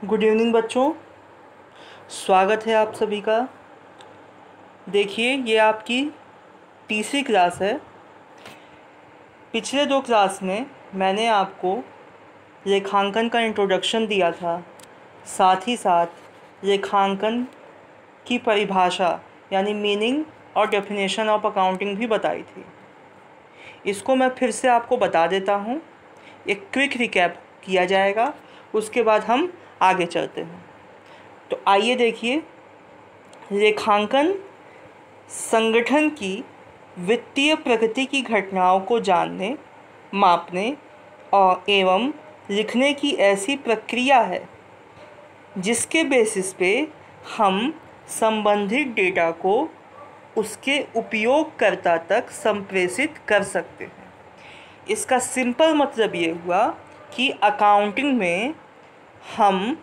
Good evening बच्चों, स्वागत है आप सभी का। देखिए, ये आपकी तीसरी क्लास है। पिछले दो क्लास में मैंने आपको रेखांकन का इंट्रोडक्शन दिया था, साथ ही साथ रेखांकन की परिभाषा यानी मीनिंग और डेफिनेशन ऑफ अकाउंटिंग भी बताई थी। इसको मैं फिर से आपको बता देता हूँ, एक क्विक रिकैप किया जाएगा, उसके बाद हम आगे चलते हैं। तो आइए देखिए, रेखांकन संगठन की वित्तीय प्रगति की घटनाओं को जानने, मापने और एवं लिखने की ऐसी प्रक्रिया है जिसके बेसिस पे हम संबंधित डेटा को उसके उपयोगकर्ता तक संप्रेषित कर सकते हैं। इसका सिंपल मतलब ये हुआ कि अकाउंटिंग में हम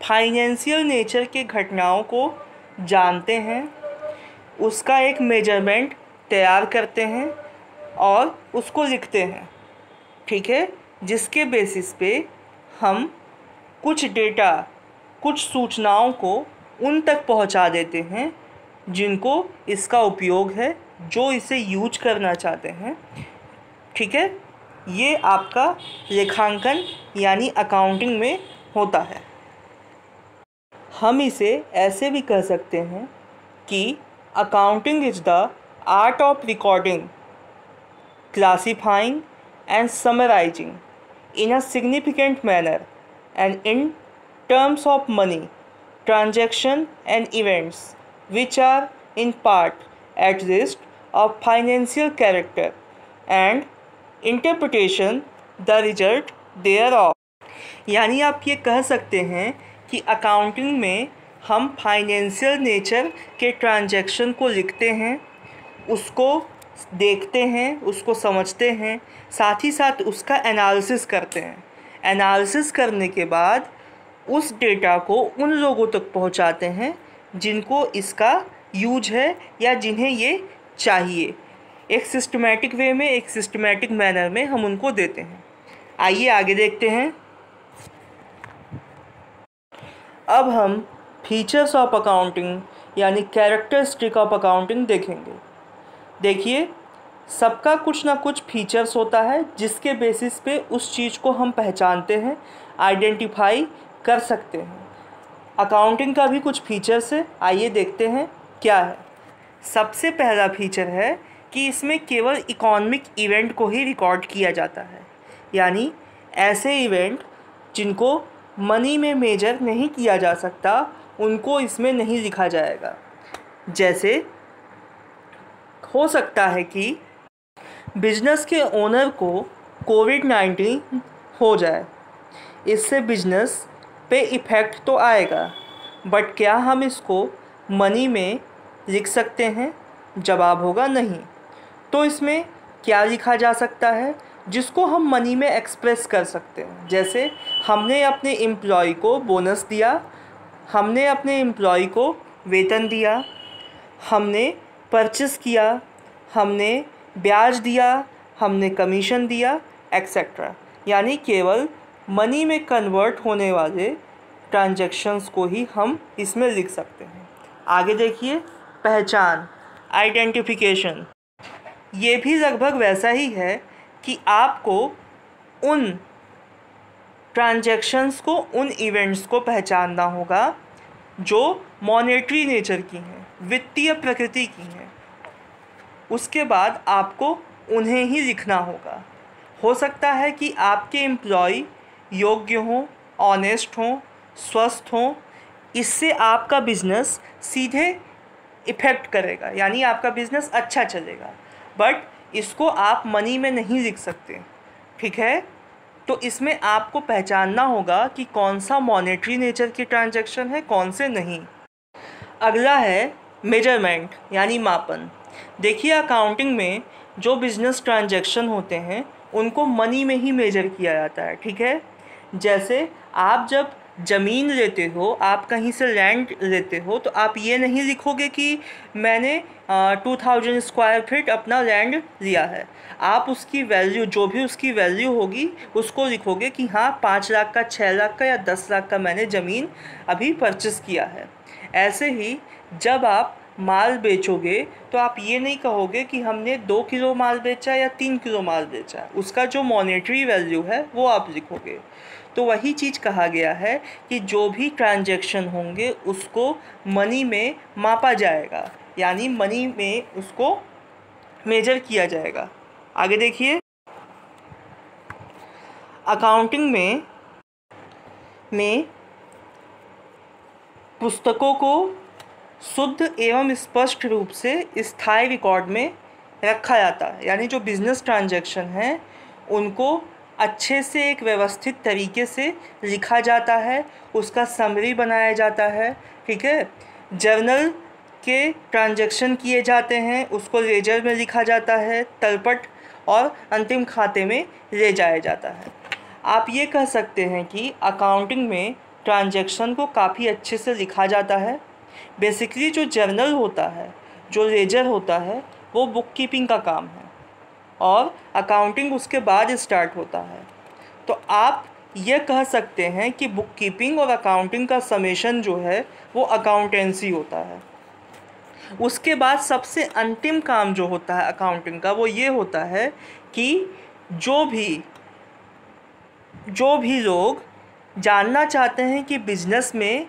फाइनेंशियल नेचर के घटनाओं को जानते हैं, उसका एक मेजरमेंट तैयार करते हैं और उसको लिखते हैं, ठीक है, जिसके बेसिस पे हम कुछ डेटा, कुछ सूचनाओं को उन तक पहुंचा देते हैं जिनको इसका उपयोग है, जो इसे यूज करना चाहते हैं, ठीक है। ये आपका रेखांकन यानी अकाउंटिंग में होता है। हम इसे ऐसे भी कह सकते हैं कि accounting is the art of recording, classifying and summarising in a significant manner and in terms of money, transaction and events which are in part at risk of financial character and interpretation the result thereof। यानी आप ये कह सकते हैं कि accounting में हम financial nature के ट्रांजैक्शन को लिखते हैं, उसको देखते हैं, उसको समझते हैं, साथ ही साथ उसका एनालिसिस करते हैं। एनालिसिस करने के बाद उस डेटा को उन लोगों तक पहुंचाते हैं जिनको इसका यूज है या जिन्हें ये चाहिए। एक सिस्टमैटिक वे में, एक सिस्टमैटिक मैनर में हम उनको देते हैं। आइए आगे देखते हैं। अब हम फीचर्स ऑफ अकाउंटिंग यानी कैरेक्टरिस्टिक ऑफ अकाउंटिंग देखेंगे। देखिए, सबका कुछ ना कुछ फीचर्स होता है जिसके बेसिस पे उस चीज़ को हम पहचानते हैं, आइडेंटिफाई कर सकते हैं। अकाउंटिंग का भी कुछ फीचर्स है, आइए देखते हैं क्या है। सबसे पहला फीचर है कि इसमें केवल इकोनॉमिक इवेंट को ही रिकॉर्ड किया जाता है, यानी ऐसे इवेंट जिनको मनी में मेजर नहीं किया जा सकता उनको इसमें नहीं लिखा जाएगा। जैसे हो सकता है कि बिजनेस के ओनर को कोविड-19 हो जाए, इससे बिजनेस पे इफ़ेक्ट तो आएगा, बट क्या हम इसको मनी में लिख सकते हैं? जवाब होगा नहीं। तो इसमें क्या लिखा जा सकता है जिसको हम मनी में एक्सप्रेस कर सकते हैं? जैसे हमने अपने एम्प्लॉय को बोनस दिया, हमने अपने एम्प्लॉय को वेतन दिया, हमने परचेस किया, हमने ब्याज दिया, हमने कमीशन दिया, एक्सेट्रा। यानी केवल मनी में कन्वर्ट होने वाले ट्रांजैक्शंस को ही हम इसमें लिख सकते हैं। आगे देखिए, पहचान, आइडेंटिफिकेशन। ये भी लगभग वैसा ही है कि आपको उन ट्रांजैक्शंस को, उन इवेंट्स को पहचानना होगा जो मॉनेटरी नेचर की हैं, वित्तीय प्रकृति की हैं। उसके बाद आपको उन्हें ही लिखना होगा। हो सकता है कि आपके एम्प्लॉय योग्य हों, ऑनेस्ट हों, स्वस्थ हों, इससे आपका बिज़नेस सीधे इफ़ेक्ट करेगा, यानी आपका बिज़नेस अच्छा चलेगा, बट इसको आप मनी में नहीं लिख सकते, ठीक है। तो इसमें आपको पहचानना होगा कि कौन सा मॉनेटरी नेचर की ट्रांजैक्शन है, कौन से नहीं। अगला है मेजरमेंट यानी मापन। देखिए, अकाउंटिंग में जो बिज़नेस ट्रांजैक्शन होते हैं उनको मनी में ही मेजर किया जाता है, ठीक है। जैसे आप जब ज़मीन लेते हो, आप कहीं से लैंड लेते हो, तो आप ये नहीं लिखोगे कि मैंने 2000 स्क्वायर फीट अपना लैंड लिया है। आप उसकी वैल्यू, जो भी उसकी वैल्यू होगी, उसको लिखोगे कि हाँ 5 लाख का, 6 लाख का या 10 लाख का मैंने ज़मीन अभी परचेस किया है। ऐसे ही जब आप माल बेचोगे तो आप ये नहीं कहोगे कि हमने 2 किलो माल बेचा या 3 किलो माल बेचा, उसका जो मॉनेटरी वैल्यू है वो आप लिखोगे। तो वही चीज़ कहा गया है कि जो भी ट्रांजैक्शन होंगे उसको मनी में मापा जाएगा, यानी मनी में उसको मेजर किया जाएगा। आगे देखिए, अकाउंटिंग में पुस्तकों को शुद्ध एवं स्पष्ट रूप से स्थायी रिकॉर्ड में रखा जाता है, यानी जो बिज़नेस ट्रांजैक्शन हैं उनको अच्छे से एक व्यवस्थित तरीके से लिखा जाता है, उसका समरी बनाया जाता है। ठीक है, जर्नल के ट्रांजैक्शन किए जाते हैं, उसको लेजर में लिखा जाता है, तलपट और अंतिम खाते में ले जाया जाता है। आप ये कह सकते हैं कि अकाउंटिंग में ट्रांजैक्शन को काफ़ी अच्छे से लिखा जाता है। बेसिकली जो जर्नल होता है, जो लेजर होता है, वो बुक कीपिंग का काम है और अकाउंटिंग उसके बाद स्टार्ट होता है। तो आप ये कह सकते हैं कि बुक कीपिंग और अकाउंटिंग का समेशन जो है वो अकाउंटेंसी होता है। उसके बाद सबसे अंतिम काम जो होता है अकाउंटिंग का, वो ये होता है कि जो भी लोग जानना चाहते हैं कि बिज़नेस में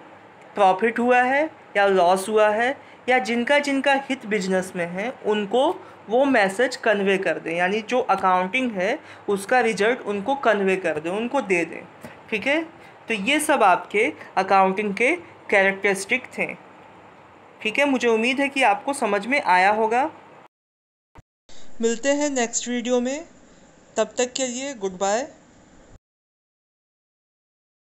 प्रॉफिट हुआ है या लॉस हुआ है, या जिनका हित बिजनेस में है, उनको वो मैसेज कन्वे कर दें, यानी जो अकाउंटिंग है उसका रिजल्ट उनको कन्वे कर दें, उनको दे दें। ठीक है, तो ये सब आपके अकाउंटिंग के कैरेक्टरिस्टिक थे। ठीक है, मुझे उम्मीद है कि आपको समझ में आया होगा। मिलते हैं नेक्स्ट वीडियो में, तब तक के लिए गुड बाय।